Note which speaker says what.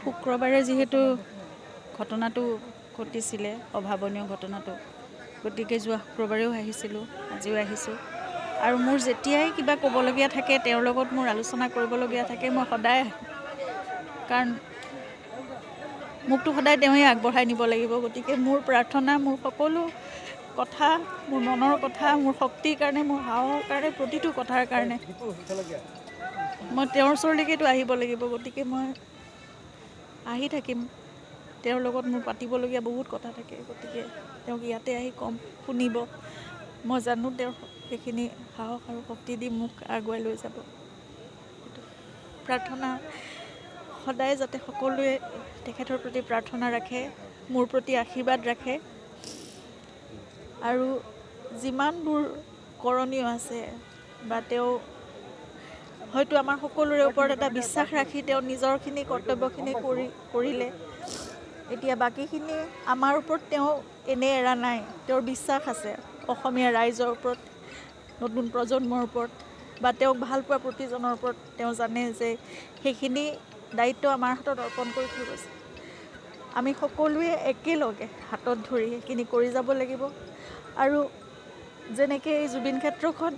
Speaker 1: শুক্ৰবাৰে যিহেতু ঘটনাটো ঘটিছিলে, অভাৱনীয় ঘটনাটো, গতিকে যোৱা শুক্ৰবাৰেও আহিছিলোঁ, আজিও আহিছোঁ। আৰু মোৰ যেতিয়াই কিবা ক'বলগীয়া থাকে, তেওঁৰ লগত মোৰ আলোচনা কৰিবলগীয়া থাকে, মই সদায় কাৰণ মোকতো সদায় তেওঁৱে আগবঢ়াই নিব লাগিব। গতিকে মোৰ প্ৰাৰ্থনা, মোৰ সকলো কথা, মোৰ মনৰ কথা, মোৰ শক্তিৰ কাৰণে, মোৰ সাহসৰ কাৰণে, প্ৰতিটো কথাৰ কাৰণে মই তেওঁৰ ওচৰলৈকেতো আহিব লাগিব। গতিকে মই আহি থাকিম। তেওঁৰ লগত মোৰ পাতিবলগীয়া বহুত কথা থাকে। গতিকে তেওঁক ইয়াতে আহি ক'ম, শুনিব। মই জানো তেওঁ সেইখিনি সাহস আৰু শক্তি দি মোক আগুৱাই লৈ যাব। প্ৰাৰ্থনা সদায় যাতে সকলোৱে তেখেতৰ প্ৰতি প্ৰাৰ্থনা ৰাখে, মোৰ প্ৰতি আশীৰ্বাদ ৰাখে। আৰু যিমানবোৰ কৰণীয় আছে বা তেওঁ হয়তো আমাৰ সকলোৰে ওপৰত এটা বিশ্বাস ৰাখি তেওঁ নিজৰখিনি কৰ্তব্যখিনি কৰিলে। এতিয়া বাকীখিনি আমাৰ ওপৰত তেওঁ এনেই এৰা নাই। তেওঁৰ বিশ্বাস আছে অসমীয়া ৰাইজৰ ওপৰত, নতুন প্ৰজন্মৰ ওপৰত বা তেওঁক ভাল পোৱা প্ৰতিজনৰ ওপৰত। তেওঁ জানে যে সেইখিনি দায়িত্ব আমাৰ হাতত অৰ্পণ কৰি থৈ গৈছে। আমি সকলোৱে একেলগে হাতত ধৰি সেইখিনি কৰি যাব লাগিব। আৰু যেনেকৈ এই জুবিন ক্ষেত্ৰখন